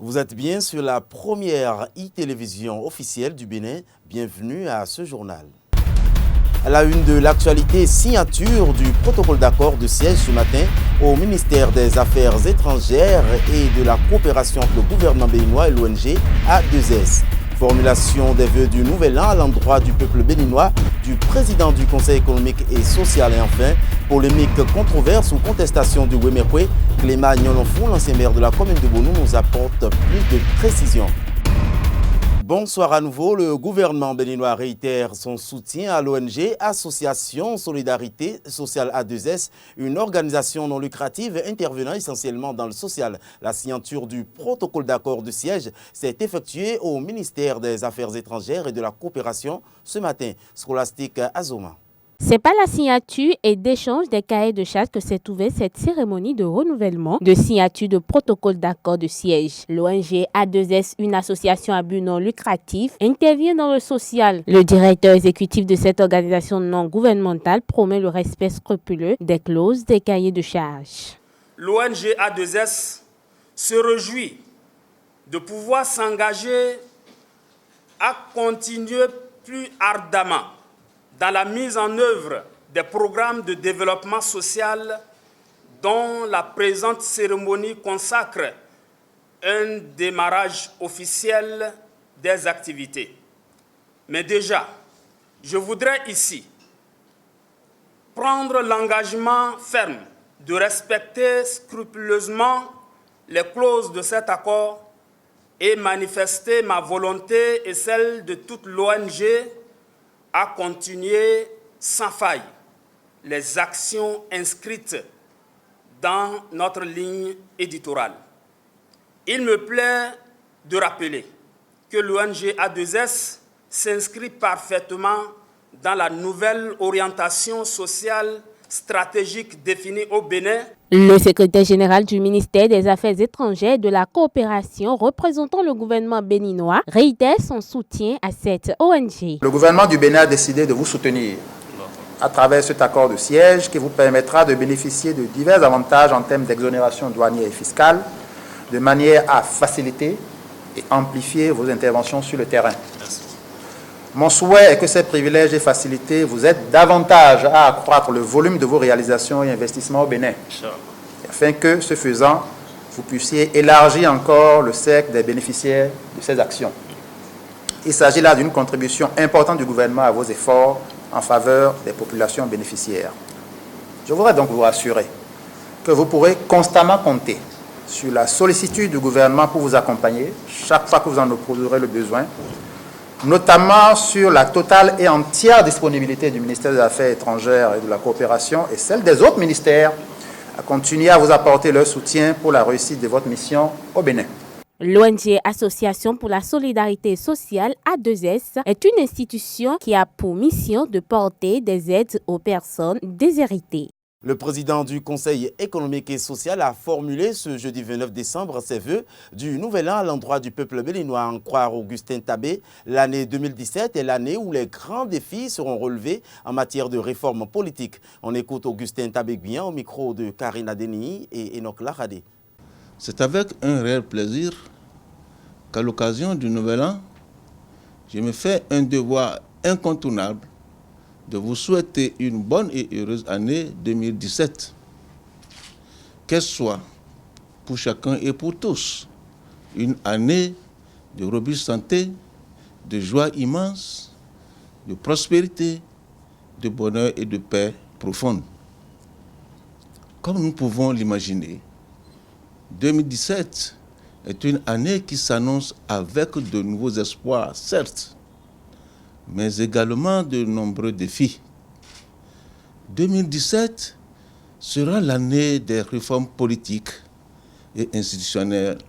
Vous êtes bien sur la première e-télévision officielle du Bénin. Bienvenue à ce journal. À la une de l'actualité, signature du protocole d'accord de siège ce matin au ministère des Affaires étrangères et de la coopération entre le gouvernement béninois et l'ONG A2S. Formulation des vœux du nouvel an à l'endroit du peuple béninois, du président du Conseil économique et social et enfin, polémique, controverse ou contestation du Wemekwe, Clément Nyolonfou, l'ancien maire de la commune de Bonou, nous apporte plus de précisions. Bonsoir à nouveau. Le gouvernement béninois réitère son soutien à l'ONG Association Solidarité Sociale A2S, une organisation non lucrative intervenant essentiellement dans le social. La signature du protocole d'accord de siège s'est effectuée au ministère des Affaires étrangères et de la coopération ce matin. Scholastique Azoma. C'est par la signature et d'échange des cahiers de charges que s'est ouverte cette cérémonie de renouvellement de signature de protocole d'accord de siège. L'ONG A2S, une association à but non lucratif, intervient dans le social. Le directeur exécutif de cette organisation non gouvernementale promet le respect scrupuleux des clauses des cahiers de charges. L'ONG A2S se réjouit de pouvoir s'engager à continuer plus ardemment dans la mise en œuvre des programmes de développement social dont la présente cérémonie consacre un démarrage officiel des activités. Mais déjà, je voudrais ici prendre l'engagement ferme de respecter scrupuleusement les clauses de cet accord et manifester ma volonté et celle de toute l'ONG à continuer sans faille les actions inscrites dans notre ligne éditoriale. Il me plaît de rappeler que l'ONG A2S s'inscrit parfaitement dans la nouvelle orientation sociale stratégique définie au Bénin. Le secrétaire général du ministère des Affaires étrangères et de la coopération représentant le gouvernement béninois réitère son soutien à cette ONG. Le gouvernement du Bénin a décidé de vous soutenir à travers cet accord de siège qui vous permettra de bénéficier de divers avantages en termes d'exonération douanière et fiscale, de manière à faciliter et amplifier vos interventions sur le terrain. Mon souhait est que ces privilèges et facilités vous aident davantage à accroître le volume de vos réalisations et investissements au Bénin, afin que, ce faisant, vous puissiez élargir encore le cercle des bénéficiaires de ces actions. Il s'agit là d'une contribution importante du gouvernement à vos efforts en faveur des populations bénéficiaires. Je voudrais donc vous rassurer que vous pourrez constamment compter sur la sollicitude du gouvernement pour vous accompagner chaque fois que vous en éprouverez le besoin, notamment sur la totale et entière disponibilité du ministère des Affaires étrangères et de la coopération et celle des autres ministères à continuer à vous apporter leur soutien pour la réussite de votre mission au Bénin. L'ONG Association pour la Solidarité Sociale A2S est une institution qui a pour mission de porter des aides aux personnes déshéritées. Le président du Conseil économique et social a formulé ce jeudi 29 décembre ses vœux du nouvel an à l'endroit du peuple béninois. En croire Augustin Tabé, l'année 2017 est l'année où les grands défis seront relevés en matière de réforme politique. On écoute Augustin Tabé bien au micro de Karina Deni et Enoch Laradé. C'est avec un réel plaisir qu'à l'occasion du nouvel an, je me fais un devoir incontournable de vous souhaiter une bonne et heureuse année 2017. Qu'elle soit pour chacun et pour tous une année de robuste santé, de joie immense, de prospérité, de bonheur et de paix profonde. Comme nous pouvons l'imaginer, 2017 est une année qui s'annonce avec de nouveaux espoirs, certes, mais également de nombreux défis. 2017 sera l'année des réformes politiques et institutionnelles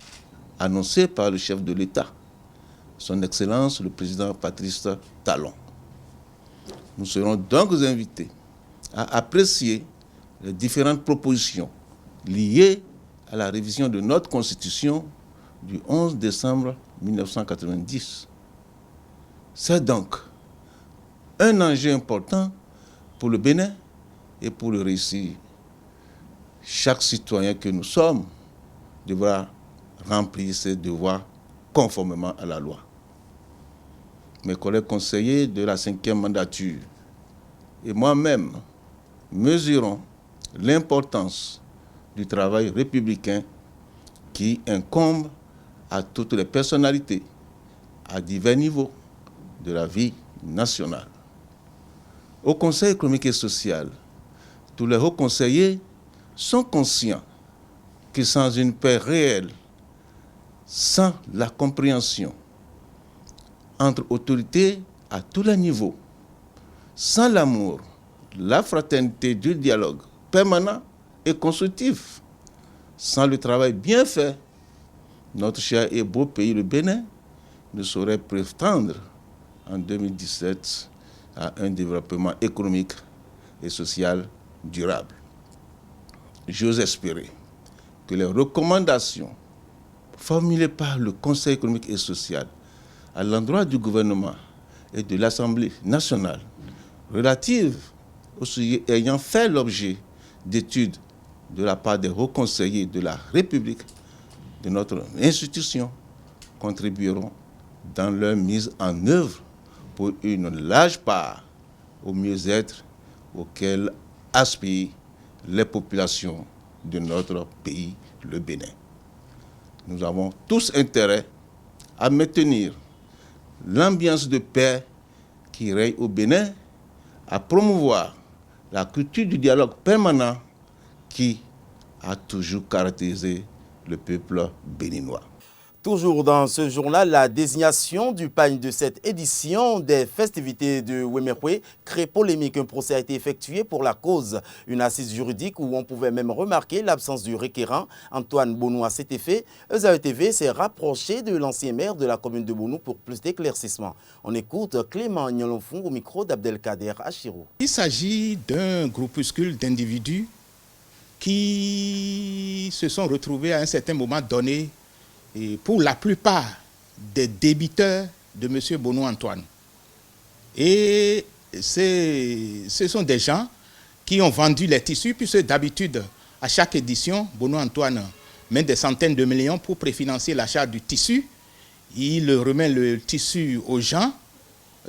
annoncées par le chef de l'État, son Excellence le président Patrice Talon. Nous serons donc invités à apprécier les différentes propositions liées à la révision de notre Constitution du 11 décembre 1990. C'est donc un enjeu important pour le Bénin et pour le réussir. Chaque citoyen que nous sommes devra remplir ses devoirs conformément à la loi. Mes collègues conseillers de la 5e mandature et moi-même mesurons l'importance du travail républicain qui incombe à toutes les personnalités à divers niveaux de la vie nationale. Au Conseil économique et social, tous les hauts conseillers sont conscients que sans une paix réelle, sans la compréhension entre autorités à tous les niveaux, sans l'amour, la fraternité du dialogue permanent et constructif, sans le travail bien fait, notre cher et beau pays, le Bénin, ne saurait prétendre en 2017 à un développement économique et social durable. J'ose espérer que les recommandations formulées par le Conseil économique et social à l'endroit du gouvernement et de l'Assemblée nationale relatives aux sujets ayant fait l'objet d'études de la part des hauts conseillers de la République, de notre institution, contribueront dans leur mise en œuvre pour une large part au mieux-être auquel aspirent les populations de notre pays, le Bénin. Nous avons tous intérêt à maintenir l'ambiance de paix qui règne au Bénin, à promouvoir la culture du dialogue permanent qui a toujours caractérisé le peuple béninois. Toujours dans ce journal, la désignation du pagne de cette édition des festivités de Wemekwe crée polémique. Un procès a été effectué pour la cause. Une assise juridique où on pouvait même remarquer l'absence du requérant. Antoine Bonou à cet effet. ESAE TV s'est rapproché de l'ancien maire de la commune de Bonou pour plus d'éclaircissements. On écoute Clément Nyolonfou au micro d'Abdelkader Achirou. Il s'agit d'un groupuscule d'individus qui se sont retrouvés à un certain moment donné et pour la plupart des débiteurs de M. Bonou Antoine. Et ce sont des gens qui ont vendu les tissus, puisque d'habitude, à chaque édition, Bonou Antoine met des centaines de millions pour préfinancer l'achat du tissu. Il remet le tissu aux gens.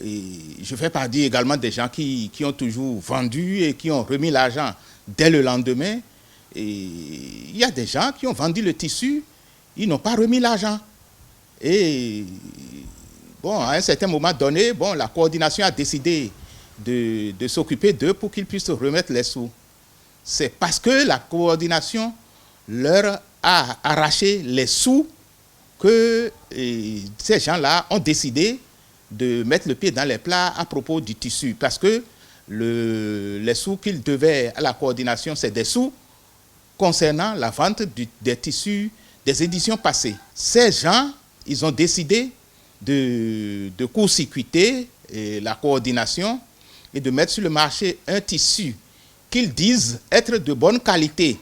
Et je fais partie également des gens qui ont toujours vendu et qui ont remis l'argent dès le lendemain. Et il y a des gens qui ont vendu le tissu, ils n'ont pas remis l'argent. Et bon, à un certain moment donné, bon, la coordination a décidé de s'occuper d'eux pour qu'ils puissent remettre les sous. C'est parce que la coordination leur a arraché les sous que ces gens-là ont décidé de mettre le pied dans les plats à propos du tissu. Parce que les sous qu'ils devaient à la coordination, c'est des sous concernant la vente des tissus des éditions passées. Ces gens, ils ont décidé de court-circuiter la coordination et de mettre sur le marché un tissu qu'ils disent être de bonne qualité,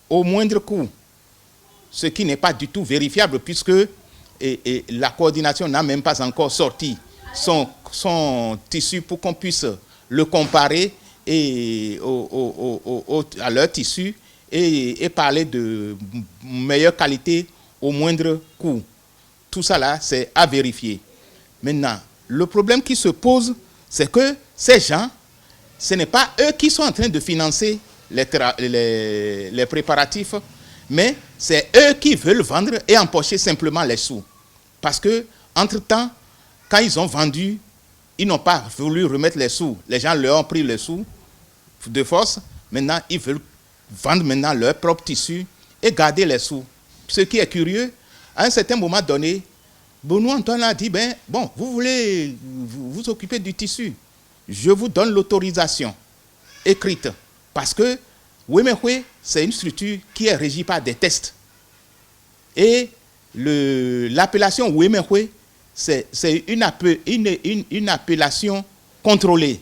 au moindre coût, ce qui n'est pas du tout vérifiable puisque la coordination n'a même pas encore sorti son tissu pour qu'on puisse le comparer à leur tissu et parler de meilleure qualité au moindre coût. Tout ça là, c'est à vérifier. Maintenant, le problème qui se pose, c'est que ces gens, ce n'est pas eux qui sont en train de financer les préparatifs, mais c'est eux qui veulent vendre et empocher simplement les sous. Parce que, entre-temps, quand ils ont vendu, ils n'ont pas voulu remettre les sous. Les gens leur ont pris les sous de force. Maintenant, ils veulent vendre maintenant leur propre tissu et garder les sous. Ce qui est curieux, à un certain moment donné, Bonou Antoine a dit, bon, vous voulez vous occuper du tissu, je vous donne l'autorisation écrite. Parce que Wemekwe, c'est une structure qui est régie par des tests. Et l'appellation Wemekwe, c'est une appellation contrôlée.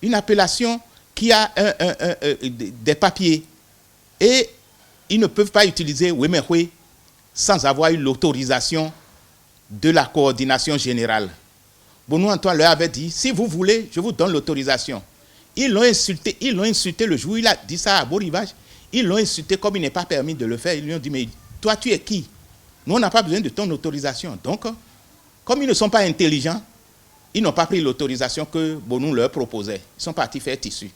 Une appellation qui a des papiers. Et ils ne peuvent pas utiliser Wemekwe sans avoir eu l'autorisation de la coordination générale. Bonou Antoine leur avait dit, si vous voulez, je vous donne l'autorisation. Ils l'ont insulté le jour où il a dit ça à Beau Rivage. Ils l'ont insulté comme il n'est pas permis de le faire. Ils lui ont dit, mais toi tu es qui Nous, on n'a pas besoin de ton autorisation. Donc, comme ils ne sont pas intelligents, ils n'ont pas pris l'autorisation que Bonou leur proposait. Ils sont partis faire tissu.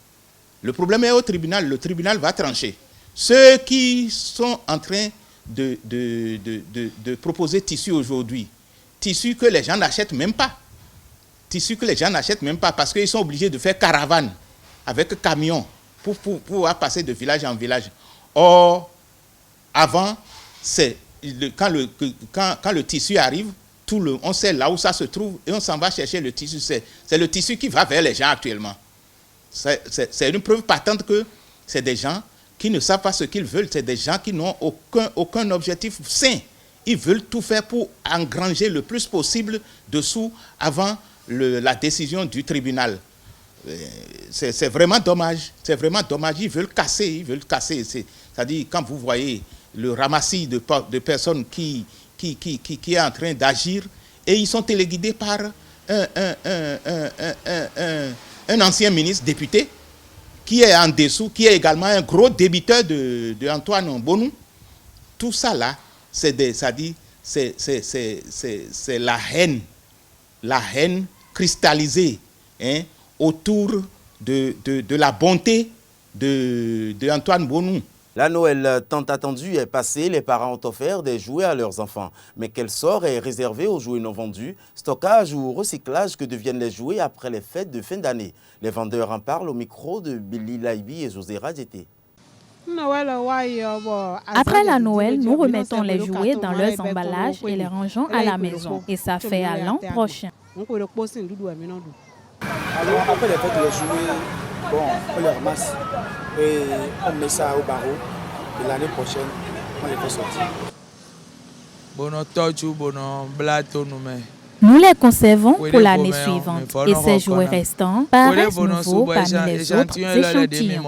Le problème est au tribunal. Le tribunal va trancher. Ceux qui sont en train de proposer tissu aujourd'hui, tissu que les gens n'achètent même pas. Tissu que les gens n'achètent même pas parce qu'ils sont obligés de faire caravane avec camion pour pouvoir passer de village en village. Or, avant, quand le tissu arrive, on sait là où ça se trouve et on s'en va chercher le tissu. C'est le tissu qui va vers les gens actuellement. C'est une preuve patente que c'est des gens qui ne savent pas ce qu'ils veulent. C'est des gens qui n'ont aucun objectif sain. Ils veulent tout faire pour engranger le plus possible de sous avant la décision du tribunal. C'est vraiment dommage. C'est vraiment dommage. Ils veulent casser. C'est-à-dire, quand vous voyez le ramassis de personnes qui est en train d'agir, et ils sont téléguidés par un ancien ministre député qui est en dessous, qui est également un gros débiteur de Antoine Bonou. Tout ça là, c'est la haine cristallisée, hein, autour de la bonté de Antoine Bonou. La Noël tant attendue est passée, les parents ont offert des jouets à leurs enfants. Mais quel sort est réservé aux jouets non vendus? Stockage ou recyclage, que deviennent les jouets après les fêtes de fin d'année? Les vendeurs en parlent au micro de Billy Laibi et José Radjeté. Après la Noël, nous remettons les jouets dans leurs emballages et les rangeons à la maison. Et ça fait à l'an prochain. Alors, après les fêtes, les jouets, on les ramasse et on met ça au barreau. Et l'année prochaine, on les fait sortir. Nous les conservons pour l'année suivante. Et ces jouets restants paraissent nouveaux parmi les autres échantillons.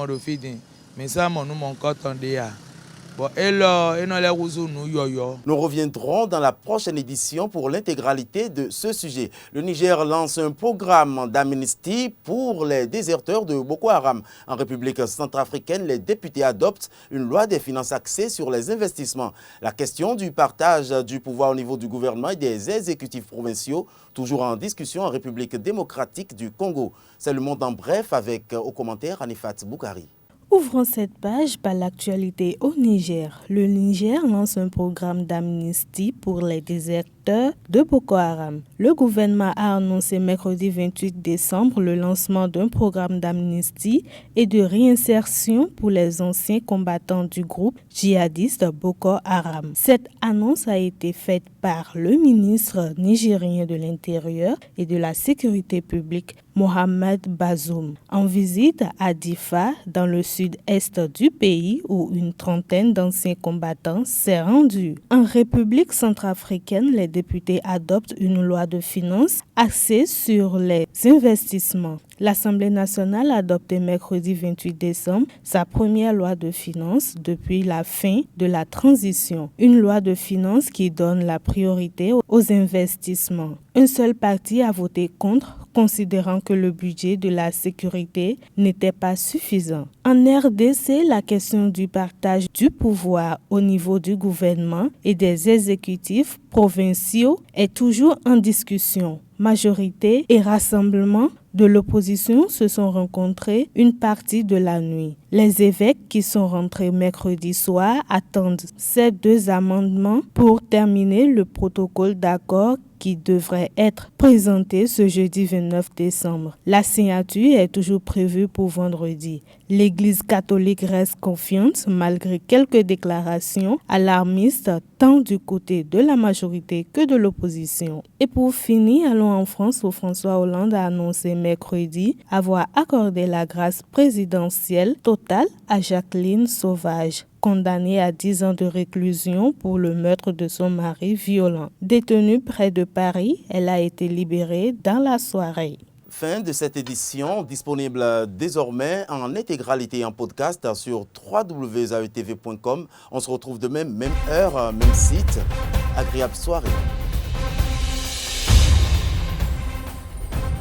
Nous reviendrons dans la prochaine édition pour l'intégralité de ce sujet. Le Niger lance un programme d'amnistie pour les déserteurs de Boko Haram. En République centrafricaine, les députés adoptent une loi des finances axée sur les investissements. La question du partage du pouvoir au niveau du gouvernement et des exécutifs provinciaux, toujours en discussion en République démocratique du Congo. C'est le monde en bref avec au commentaire Anifat Boukari. Ouvrons cette page par l'actualité au Niger. Le Niger lance un programme d'amnistie pour les déserteurs de Boko Haram. Le gouvernement a annoncé mercredi 28 décembre le lancement d'un programme d'amnistie et de réinsertion pour les anciens combattants du groupe djihadiste Boko Haram. Cette annonce a été faite par le ministre nigérien de l'Intérieur et de la Sécurité publique, Mohamed Bazoum, en visite à Difa, dans le sud-est du pays, où une trentaine d'anciens combattants s'est rendue. En République centrafricaine, les députés adoptent une loi de finances axée sur les investissements. L'Assemblée nationale a adopté mercredi 28 décembre sa première loi de finances depuis la fin de la transition. Une loi de finances qui donne la priorité aux investissements. Un seul parti a voté contre, considérant que le budget de la sécurité n'était pas suffisant. En RDC, la question du partage du pouvoir au niveau du gouvernement et des exécutifs provinciaux est toujours en discussion. Majorité et rassemblement de l'opposition se sont rencontrés une partie de la nuit. Les évêques qui sont rentrés mercredi soir attendent ces deux amendements pour terminer le protocole d'accord qui devrait être présenté ce jeudi 29 décembre. La signature est toujours prévue pour vendredi. L'Église catholique reste confiante malgré quelques déclarations alarmistes tant du côté de la majorité que de l'opposition. Et pour finir, allons en France où François Hollande a annoncé mercredi avoir accordé la grâce présidentielle totale à Jacqueline Sauvage, condamnée à 10 ans de réclusion pour le meurtre de son mari violent. Détenue près de Paris, elle a été libérée dans la soirée. Fin de cette édition, disponible désormais en intégralité en podcast sur www.aetv.com. On se retrouve demain, même heure, même site. Agréable soirée.